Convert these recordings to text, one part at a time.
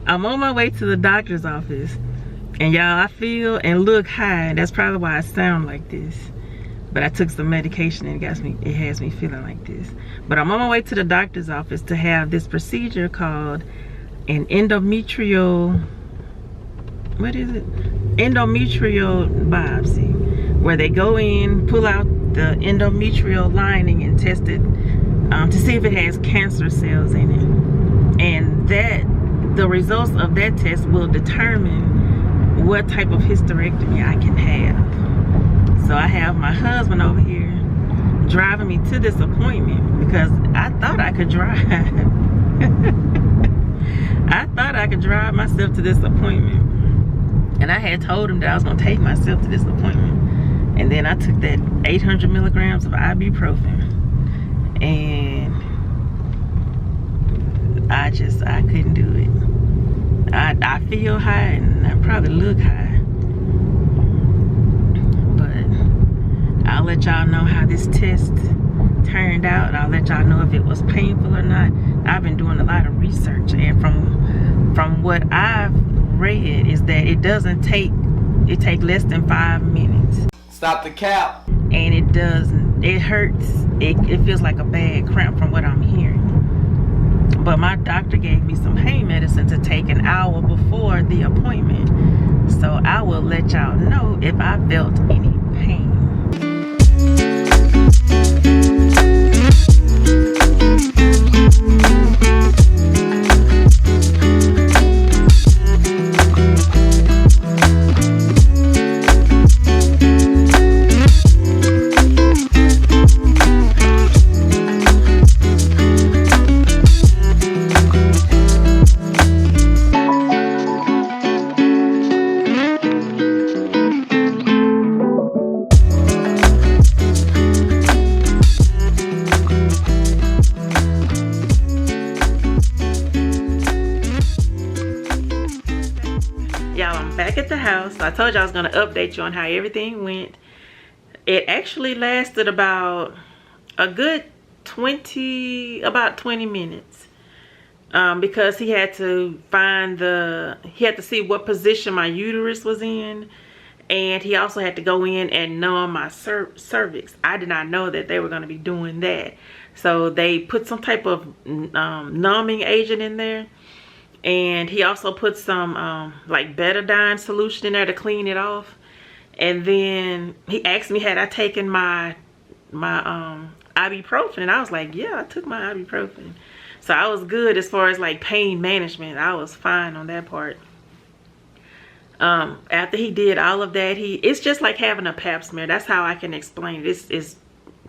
I'm on my way to the doctor's office, and y'all, I feel and look high. That's probably why I sound like this. But I took some medication and it has me feeling like this. But I'm on my way to the doctor's office to have this procedure called an endometrial, what is it? Endometrial biopsy, where they go in, pull out the endometrial lining and test it to see if it has cancer cells in it. And the results of that test will determine what type of hysterectomy I can have. So I have my husband over here driving me to this appointment because I thought I could drive. I thought I could drive myself to this appointment. And I had told him that I was going to take myself to this appointment. And then I took that 800 milligrams of ibuprofen. And I couldn't do it. I feel high and I probably look high. I'll let y'all know how this test turned out. I'll let y'all know if it was painful or not. I've been doing a lot of research, and from what I've read is that it takes less than 5 minutes. Stop the cap. And it hurts. It feels like a bad cramp from what I'm hearing. But my doctor gave me some pain medicine to take an hour before the appointment. So I will let y'all know if I felt any pain. Back at the house. I told you I was going to update you on how everything went. It actually lasted about a good 20 minutes because he had to see what position my uterus was in, and he also had to go in and numb my cervix. I did not know that they were going to be doing that, so they put some type of numbing agent in there. And he also put some like betadine solution in there to clean it off. And then he asked me had I taken my ibuprofen, and I was like, yeah, I took my ibuprofen. So I was good as far as like pain management. I was fine on that part. After he did all of that, it's just like having a pap smear. That's how I can explain it. It's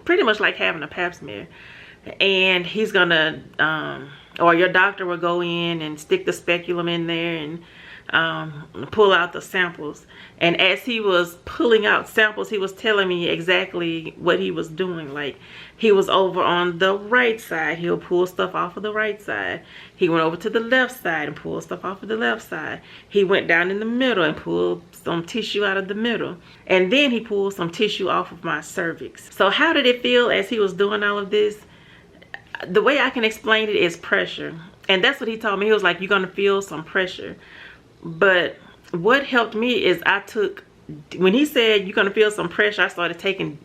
pretty much like having a pap smear. And he's gonna or your doctor will go in and stick the speculum in there and pull out the samples. And as he was pulling out samples, he was telling me exactly what he was doing. Like, he was over on the right side, he'll pull stuff off of the right side. He went over to the left side and pulled stuff off of the left side. He went down in the middle and pulled some tissue out of the middle. And then he pulled some tissue off of my cervix. So how did it feel as he was doing all of this? The way I can explain it is pressure. And that's what he told me. He was like, you're going to feel some pressure. But what helped me is when he said you're going to feel some pressure, I started taking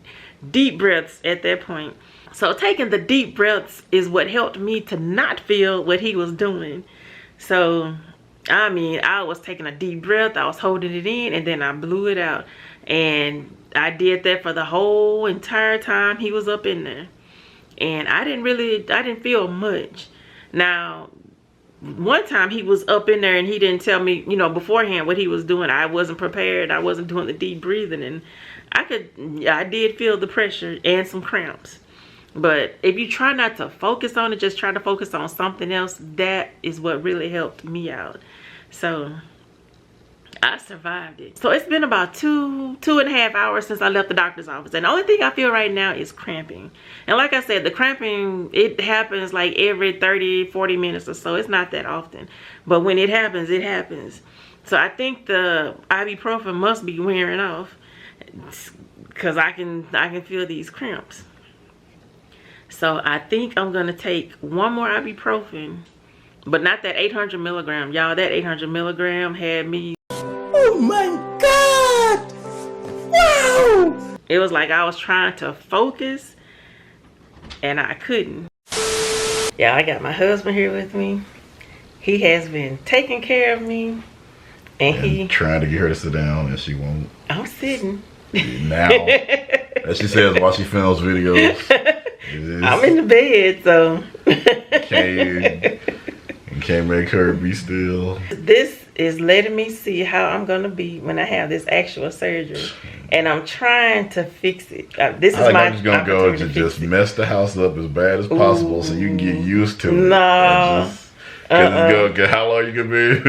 deep breaths at that point. So taking the deep breaths is what helped me to not feel what he was doing. So, I mean, I was taking a deep breath, I was holding it in, and then I blew it out. And I did that for the whole entire time he was up in there. And I didn't feel much. Now, one time he was up in there and he didn't tell me, beforehand what he was doing. I wasn't prepared. I wasn't doing the deep breathing, and I did feel the pressure and some cramps. But if you try not to focus on it, just try to focus on something else, that is what really helped me out. So I survived it. So it's been about two and a half hours since I left the doctor's office. And the only thing I feel right now is cramping. And like I said, the cramping, it happens like every 30, 40 minutes or so. It's not that often. But when it happens, it happens. So I think the ibuprofen must be wearing off, because I can feel these cramps. So I think I'm going to take one more ibuprofen But not that 800 milligram. Y'all, that 800 milligram had me. Oh my God! Wow! It was like I was trying to focus and I couldn't. Yeah, I got my husband here with me. He has been taking care of me. And he trying to get her to sit down and she won't. I'm sitting. Now. As she says while she films videos. I'm in the bed, so. Can't make her be still. This is letting me see how I'm going to be when I have this actual surgery. And I'm trying to fix it. This is I'm just going to go to just mess the house up as bad as possible so you can get used to it. No. Because how long you gonna be?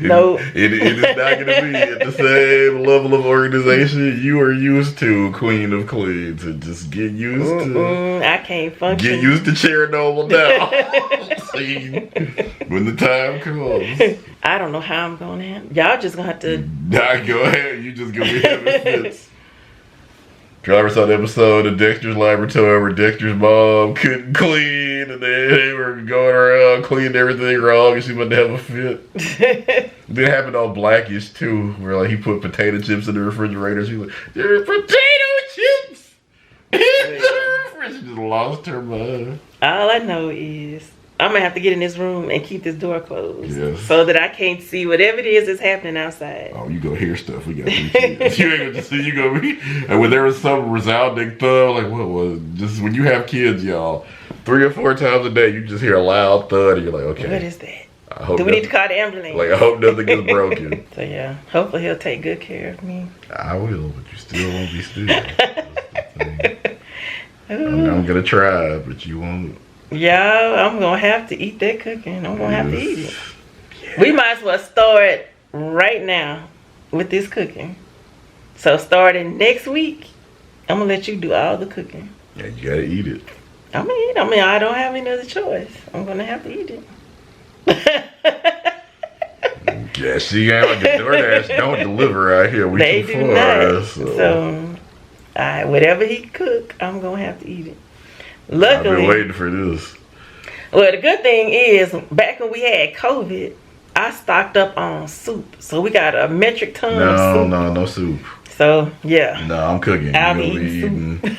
No. It is not gonna be at the same level of organization you are used to, Queen of Queens. So just get used to. I can't function. Get used to Chernobyl now. See, when the time comes. I don't know how I'm gonna handle. Y'all just gonna have to. Nah, go ahead. You just gonna be having fits. Y'all ever saw the episode of Dexter's Laboratory where Dexter's mom couldn't clean and they were going around cleaning everything wrong and she wouldn't have a fit? It happened on Blackish too, where like he put potato chips in the refrigerator. She was like, "There are potato chips in the refrigerator." She just lost her mind. All I know is I'm gonna have to get in this room and keep this door closed, yes, so that I can't see whatever it is that's happening outside. Oh, you go hear stuff. We got 3 kids. You ain't gonna just see. You go. And when there was some resounding thud, like what was it? Just when you have kids, y'all, 3 or 4 times a day, you just hear a loud thud, and you're like, okay, what is that? I hope Do we need to call the ambulance? Like I hope nothing gets broken. So yeah, hopefully he'll take good care of me. I will, but you still won't be still. That's the thing. I'm gonna try, but you won't. Yeah, I'm gonna have to eat that cooking. I'm gonna have to eat it. Yeah. We might as well start right now with this cooking. So starting next week, I'm gonna let you do all the cooking. Yeah, you gotta eat it. I'm gonna eat. I mean, I don't have any other choice. I'm gonna have to eat it. Yeah, she ain't like a DoorDash don't deliver out here. We they too do far, not. So, whatever he cook, I'm gonna have to eat it. Luckily, I've been waiting for this. Well, the good thing is, back when we had COVID, I stocked up on soup. So we got a metric ton of soup. No soup. So, yeah. No, I'm cooking. I'll be eating soup.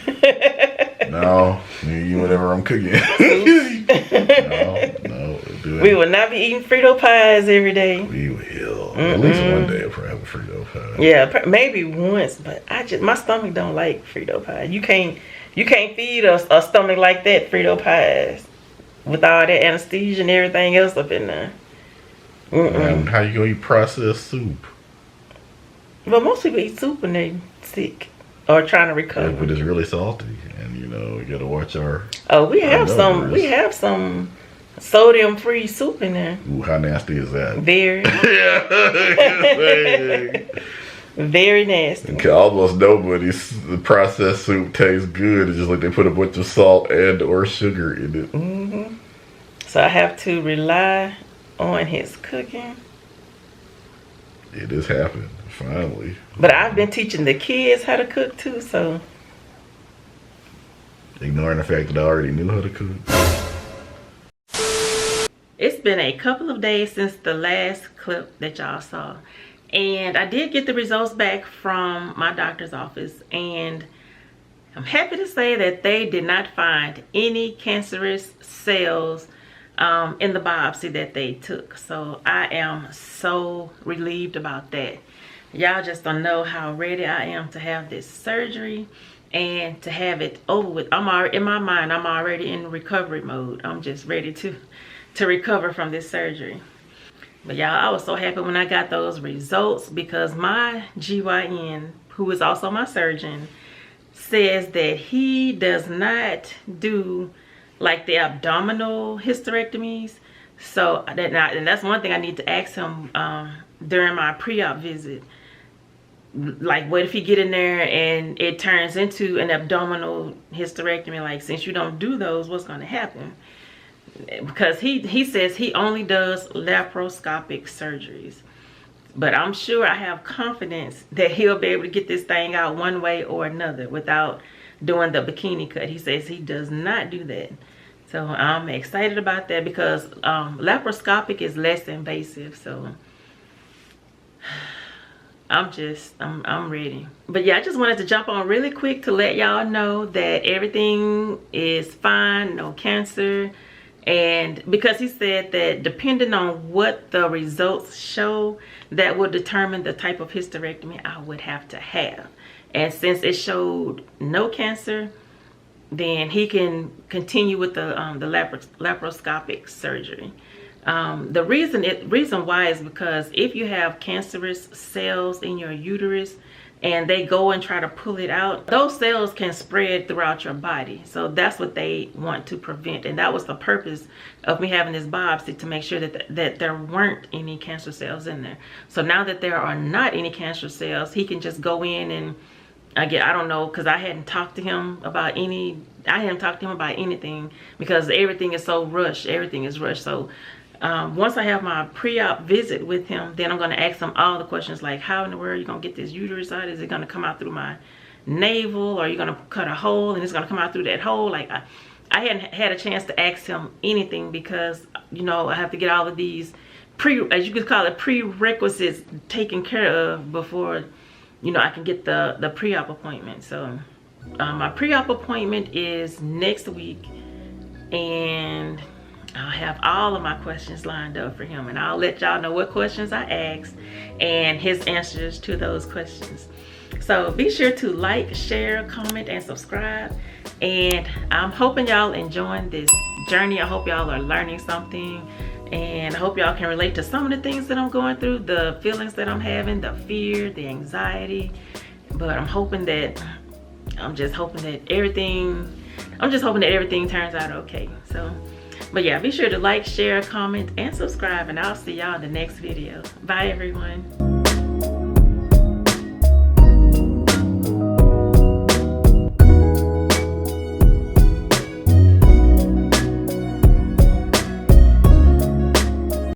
No, you eat whatever I'm cooking. No. We will not be eating Frito pies every day. We will. At least one day I'll probably have a Frito pie. Yeah, maybe once, but my stomach don't like Frito pie. You can't feed a stomach like that Frito pies with all that anesthesia and everything else up in there. And how you gonna eat processed soup? Well, most people eat soup when they sick or trying to recover. Yeah, but it's really salty, and we gotta watch our. Oh, we have some sodium-free soup in there. Ooh, how nasty is that? Very. Very nasty. Almost nobody's processed soup tastes good. It's just like they put a bunch of salt and or sugar in it. So I have to rely on his cooking. It has happened, finally. But I've been teaching the kids how to cook too, so. Ignoring the fact that I already knew how to cook. It's been a couple of days since the last clip that y'all saw. And I did get the results back from my doctor's office. And I'm happy to say that they did not find any cancerous cells in the biopsy that they took. So I am so relieved about that. Y'all just don't know how ready I am to have this surgery and to have it over with. I'm already, in my mind, I'm already in recovery mode. I'm just ready to recover from this surgery. But y'all, I was so happy when I got those results because my GYN, who is also my surgeon, says that he does not do like the abdominal hysterectomies. So and that's one thing I need to ask him during my pre-op visit. Like, what if he get in there and it turns into an abdominal hysterectomy? Like, since you don't do those, what's going to happen? Because he says he only does laparoscopic surgeries. But I'm sure I have confidence that he'll be able to get this thing out one way or another without doing the bikini cut. He says he does not do that. So I'm excited about that because laparoscopic is less invasive. So I'm ready. But yeah, I just wanted to jump on really quick to let y'all know that everything is fine, no cancer. And because he said that depending on what the results show, that will determine the type of hysterectomy I would have to have. And since it showed no cancer, then he can continue with the laparoscopic surgery. The reason why is because if you have cancerous cells in your uterus and they go and try to pull it out, those cells can spread throughout your body. So that's what they want to prevent. And that was the purpose of me having this biopsy, to make sure that there weren't any cancer cells in there. So now that there are not any cancer cells, he can just go in and I don't know, because I hadn't talked to him about anything, because everything is so rushed. Everything is rushed. So once I have my pre-op visit with him, then I'm going to ask him all the questions like, how in the world are you going to get this uterus out? Is it going to come out through my navel, or are you going to cut a hole and it's going to come out through that hole? Like I hadn't had a chance to ask him anything because, you know, I have to get all of these as you could call it, prerequisites taken care of before, you know, I can get the pre-op appointment. So my pre-op appointment is next week, and I'll have all of my questions lined up for him, and I'll let y'all know what questions I asked and his answers to those questions. So be sure to like, share, comment, and subscribe. And I'm hoping y'all enjoying this journey. I hope y'all are learning something, and I hope y'all can relate to some of the things that I'm going through, the feelings that I'm having, the fear, the anxiety. But I'm just hoping that everything turns out okay. So, but yeah, be sure to like, share, comment, and subscribe, and I'll see y'all in the next video. Bye, everyone.